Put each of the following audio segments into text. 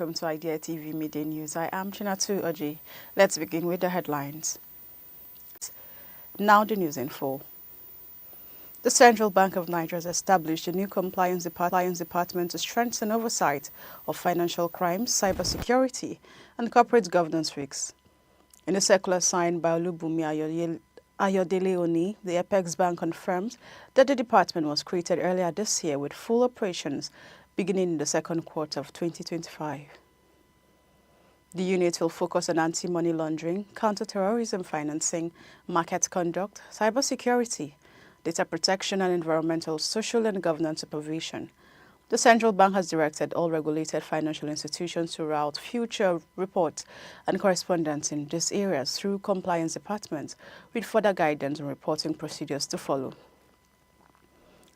welcome to Idea TV Media News. I am Chinatu Oji. Let's begin with the headlines. Now the news in full. The Central Bank of Nigeria has established a new compliance department to strengthen oversight of financial crimes, cybersecurity, and corporate governance risks. In a circular signed by Olubunmi Ayodele Oni, the Apex Bank confirmed that the department was created earlier this year with full operations beginning in the second quarter of 2025. The unit will focus on anti-money laundering, counter-terrorism financing, market conduct, cybersecurity, data protection and environmental, social and governance supervision. The Central Bank has directed all regulated financial institutions to route future reports and correspondence in these areas through compliance departments with further guidance and reporting procedures to follow.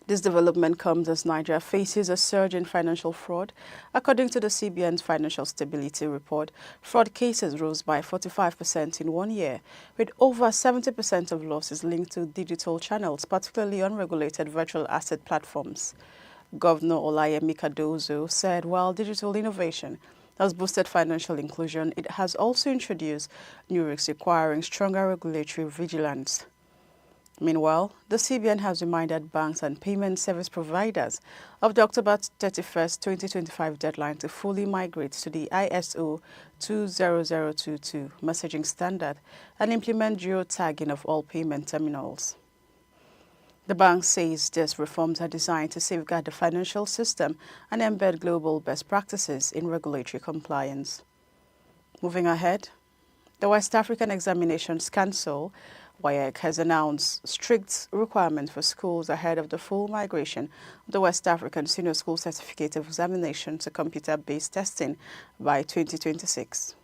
This development comes as Nigeria faces a surge in financial fraud. According to the CBN's Financial Stability Report, fraud cases rose by 45% in 1 year, with over 70% of losses linked to digital channels, particularly unregulated virtual asset platforms. Governor Olayemi Cardozo said while digital innovation has boosted financial inclusion, it has also introduced new risks requiring stronger regulatory vigilance. Meanwhile, the CBN has reminded banks and payment service providers of the October 31, 2025 deadline to fully migrate to the ISO 20022 messaging standard and implement geotagging of all payment terminals. The bank says these reforms are designed to safeguard the financial system and embed global best practices in regulatory compliance. Moving ahead, the West African Examinations Council Waec has announced strict requirements for schools ahead of the full migration of the West African Senior School Certificate of Examination to computer-based testing by 2026.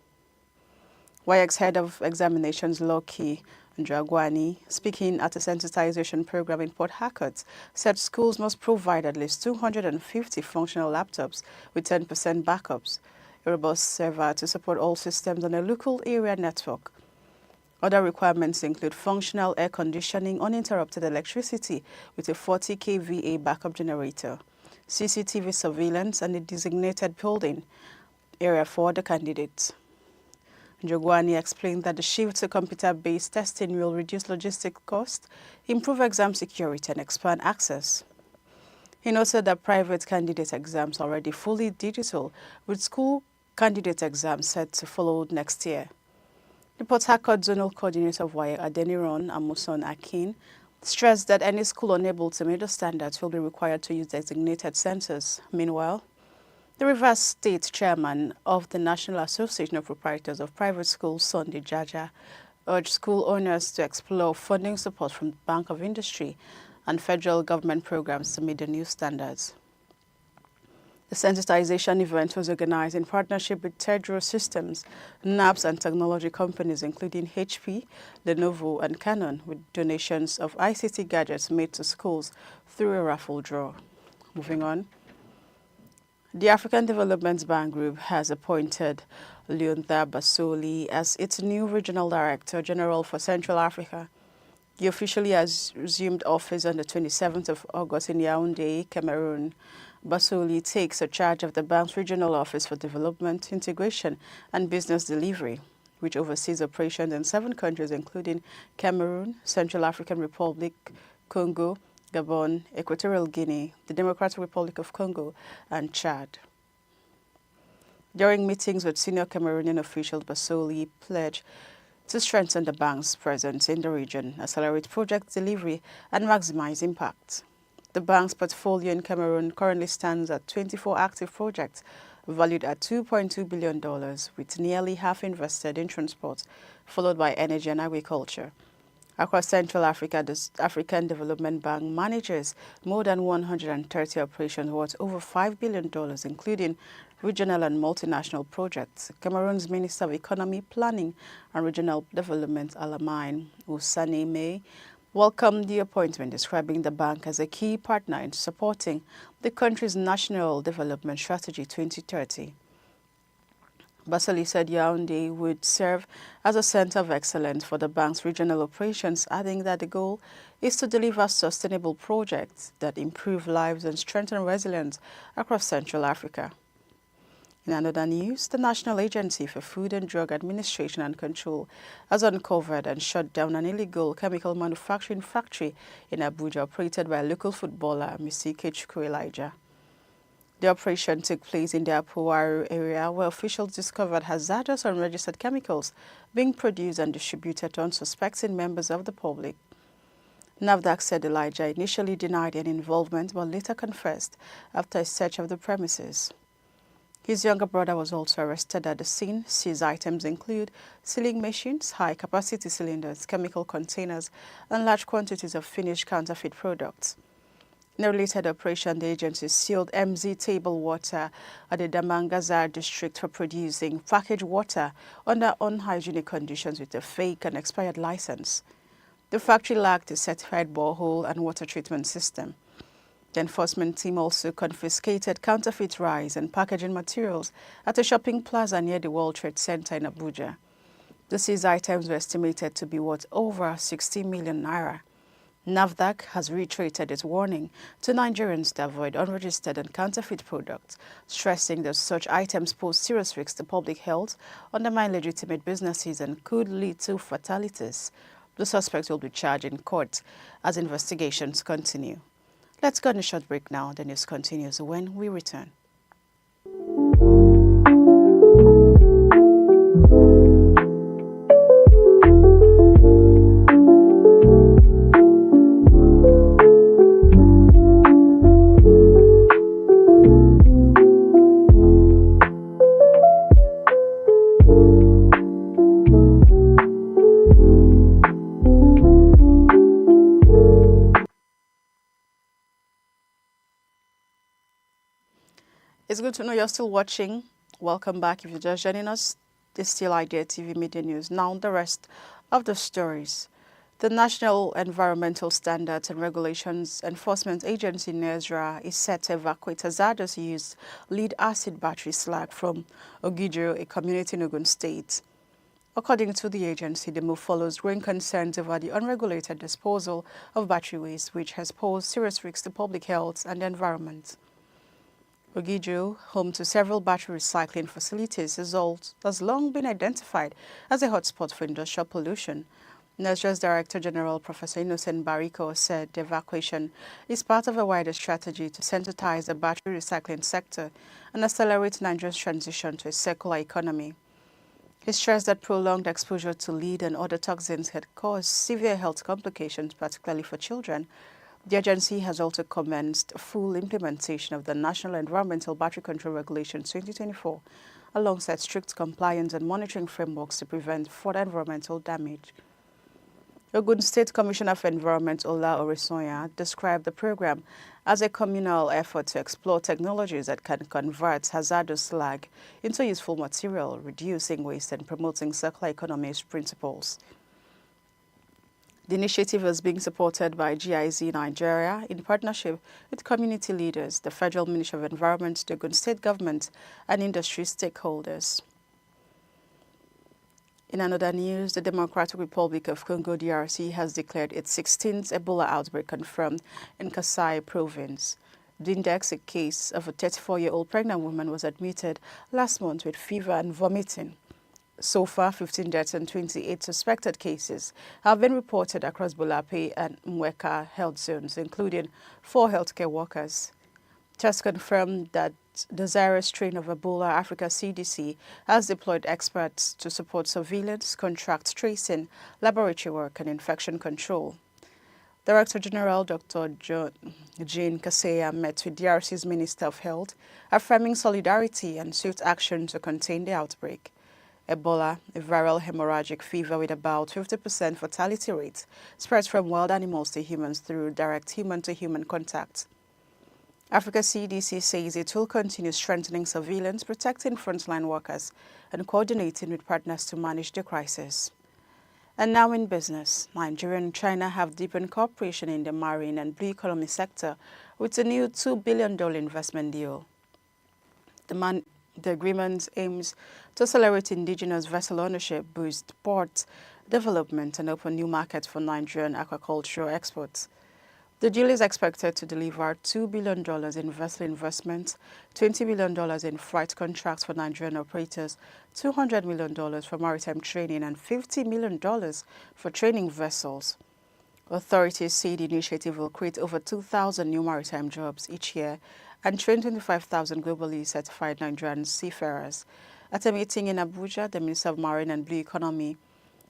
Waec's head of examinations, Loki Njagwani, speaking at a sensitization program in Port Harcourt, said schools must provide at least 250 functional laptops with 10% backups, a robust server to support all systems on a local area network. Other requirements include functional air conditioning, uninterrupted electricity with a 40 kVA backup generator, CCTV surveillance, and a designated building area for the candidates. Njogwani explained that the shift to computer-based testing will reduce logistic costs, improve exam security, and expand access. He noted that private candidate exams are already fully digital, with school candidate exams set to follow next year. The Port Harcourt Zonal Coordinator of Waec, Adeniran Amuson Akin, stressed that any school unable to meet the standards will be required to use designated centers. Meanwhile, the Rivers State Chairman of the National Association of Proprietors of Private Schools, Sunday Jaja, urged school owners to explore funding support from the Bank of Industry and federal government programs to meet the new standards. The sensitization event was organized in partnership with Tedro Systems, NABS and technology companies including HP, Lenovo and Canon, with donations of ICT gadgets made to schools through a raffle draw. Moving on. The African Development Bank Group has appointed Leontha Basoli as its new Regional Director General for Central Africa. He officially has resumed office on the 27th of August in Yaoundé, Cameroon. Basoli takes charge of the bank's Regional Office for Development, Integration and Business Delivery, which oversees operations in 7 countries including Cameroon, Central African Republic, Congo, Gabon, Equatorial Guinea, the Democratic Republic of Congo, and Chad. During meetings with senior Cameroonian officials, Basoli pledged to strengthen the bank's presence in the region, accelerate project delivery, and maximize impact. The bank's portfolio in Cameroon currently stands at 24 active projects valued at $2.2 billion, with nearly half invested in transport, followed by energy and agriculture. Across Central Africa, the African Development Bank manages more than 130 operations worth over $5 billion, including regional and multinational projects. Cameroon's Minister of Economy, Planning and Regional Development, Alamine Ousane May, welcomed the appointment, describing the bank as a key partner in supporting the country's National Development Strategy 2030. Basoli said Yaoundé would serve as a center of excellence for the bank's regional operations, adding that the goal is to deliver sustainable projects that improve lives and strengthen resilience across Central Africa. In another news, the National Agency for Food and Drug Administration and Control has uncovered and shut down an illegal chemical manufacturing factory in Abuja operated by local footballer Mr. Ikechukwu Elijah. The operation took place in the APPOINTS area where officials discovered hazardous unregistered chemicals being produced and distributed to unsuspecting members of the public. NAFDAC said Elijah initially denied any involvement but later confessed after a search of the premises. His younger brother was also arrested at the scene. Seized items include sealing machines, high-capacity cylinders, chemical containers, and large quantities of finished counterfeit products. In a related operation, the agency sealed MZ Table Water at the Damangazar district for producing packaged water under unhygienic conditions with a fake and expired license. The factory lacked a certified borehole and water treatment system. The enforcement team also confiscated counterfeit rice and packaging materials at a shopping plaza near the World Trade Center in Abuja. The seized items were estimated to be worth over 60 million naira. NAFDAC has reiterated its warning to Nigerians to avoid unregistered and counterfeit products, stressing that such items pose serious risks to public health, undermine legitimate businesses, and could lead to fatalities. The suspects will be charged in court as investigations continue. Let's go on a short break now. The news continues when we return. It's good to know you're still watching. Welcome back. If you're just joining us, it's still Idea TV Media News. Now, the rest of the stories. The National Environmental Standards and Regulations Enforcement Agency, NESREA, is set to evacuate hazardous used lead-acid battery slag from OGUN, a community in Ogun State. According to the agency, the move follows growing concerns over the unregulated disposal of battery waste, which has posed serious risks to public health and the environment. OGUN, home to several battery recycling facilities, has long been identified as a hotspot for industrial pollution. NESREA's Director General, Professor Innocent Bariko, said the evacuation is part of a wider strategy to sensitize the battery recycling sector and accelerate Nigeria's transition to a circular economy. He stressed that prolonged exposure to lead and other toxins had caused severe health complications, particularly for children. The agency has also commenced full implementation of the National Environmental Battery Control Regulations 2024, alongside strict compliance and monitoring frameworks to prevent further environmental damage. Ogun State Commissioner for Environment Ola Orisonya described the program as a communal effort to explore technologies that can convert hazardous slag into useful material, reducing waste and promoting circular economy principles. The initiative is being supported by GIZ Nigeria in partnership with community leaders, the Federal Ministry of Environment, the Ogun State Government, and industry stakeholders. In another news, the Democratic Republic of Congo DRC has declared its 16th Ebola outbreak confirmed in Kasai province. The index, a case of a 34-year-old pregnant woman, was admitted last month with fever and vomiting. So far, 15 deaths and 28 suspected cases have been reported across Bulape and Waec health zones, including 4 healthcare workers. Tests confirmed that the Zaire strain of Ebola Africa CDC has deployed experts to support surveillance, contract tracing, laboratory work, and infection control. Director General Dr. Jean Kaseya met with DRC's Minister of Health, affirming solidarity and swift action to contain the outbreak. Ebola, a viral hemorrhagic fever with about 50% fatality rate, spreads from wild animals to humans through direct human-to-human contact. Africa CDC says it will continue strengthening surveillance, protecting frontline workers, and coordinating with partners to manage the crisis. And now in business, Nigeria and China have deepened cooperation in the marine and blue economy sector with a new $2 billion investment deal. The agreement aims to accelerate indigenous vessel ownership, boost port development, and open new markets for Nigerian aquaculture exports. The deal is expected to deliver $2 billion in vessel investments, $20 billion in freight contracts for Nigerian operators, $200 million for maritime training, and $50 million for training vessels. Authorities say the initiative will create over 2,000 new maritime jobs each year and train 25,000 globally certified Nigerian seafarers. At a meeting in Abuja, the Minister of Marine and Blue Economy,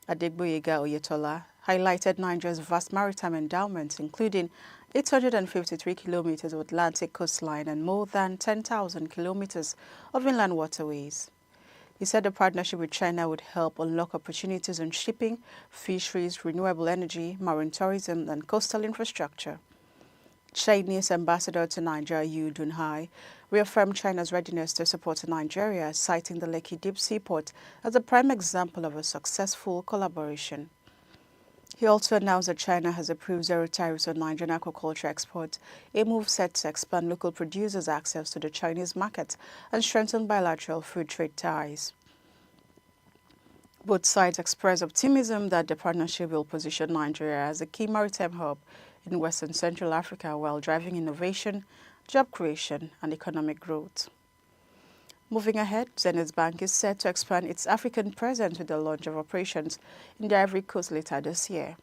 Adegboyega Oyetola, highlighted Nigeria's vast maritime endowments, including 853 kilometers of Atlantic coastline and more than 10,000 kilometers of inland waterways. He said the partnership with China would help unlock opportunities in shipping, fisheries, renewable energy, marine tourism, and coastal infrastructure. Chinese ambassador to Nigeria, Yu Dunhai, reaffirmed China's readiness to support Nigeria, citing the Lekki Deep Seaport as a prime example of a successful collaboration. He also announced that China has approved zero tariffs on Nigerian aquaculture exports, a move set to expand local producers' access to the Chinese market and strengthen bilateral food trade ties. Both sides expressed optimism that the partnership will position Nigeria as a key maritime hub in West and Central Africa while driving innovation, job creation, and economic growth. Moving ahead, Zenith Bank is set to expand its African presence with the launch of operations in the Ivory Coast later this year,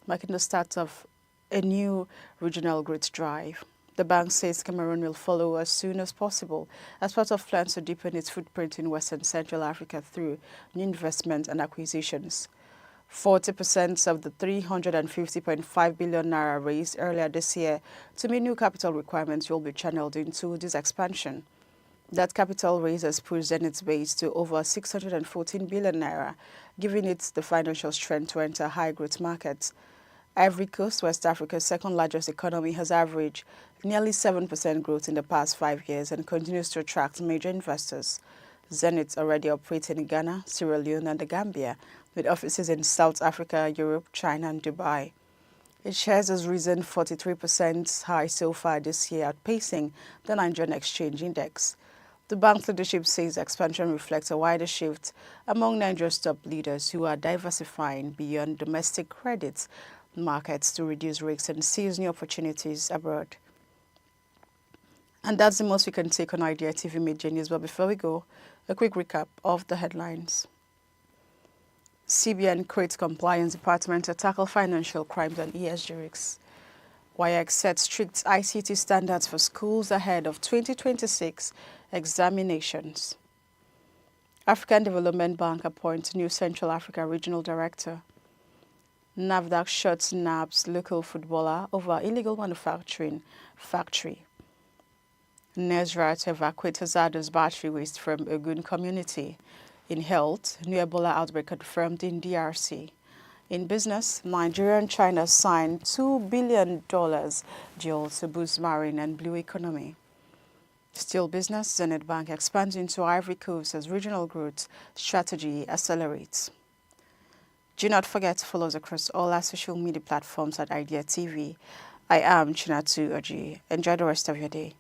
marking the start of a new regional growth drive. The bank says Cameroon will follow as soon as possible as part of plans to deepen its footprint in West and Central Africa through new investment and acquisitions. 40% of the 350.5 billion naira raised earlier this year to meet new capital requirements will be channeled into this expansion. That capital raise has pushed Zenith's base to over 614 billion naira, giving it the financial strength to enter high-growth markets. Ivory Coast, West Africa's second-largest economy, has averaged nearly 7% growth in the past 5 years and continues to attract major investors. Zenith already operates in Ghana, Sierra Leone, and the Gambia, with offices in South Africa, Europe, China, and Dubai. Its shares has risen 43% high so far this year, outpacing the Nigerian Exchange Index. The bank's leadership says expansion reflects a wider shift among Nigeria's top leaders who are diversifying beyond domestic credit markets to reduce risks and seize new opportunities abroad. And that's the most we can take on Idea TV Media News. But before we go, a quick recap of the headlines. CBN creates compliance department to tackle financial crimes and ESG risks. Waec sets strict ICT standards for schools ahead of 2026 examinations. African Development Bank appoints new Central Africa Regional Director. NAFDAC shuts NABS local footballer over illegal manufacturing factory. NESREA to evacuate HAZARDOUS battery waste from OGUN community. In health, new Ebola outbreak confirmed in DRC. In business, Nigeria and China signed $2 billion deal to boost marine and blue economy. Still business, Zenith Bank expands into Ivory Coast as regional growth strategy accelerates. Do not forget to follow us across all our social media platforms at Idea TV. I am Chinatu Oji. Enjoy the rest of your day.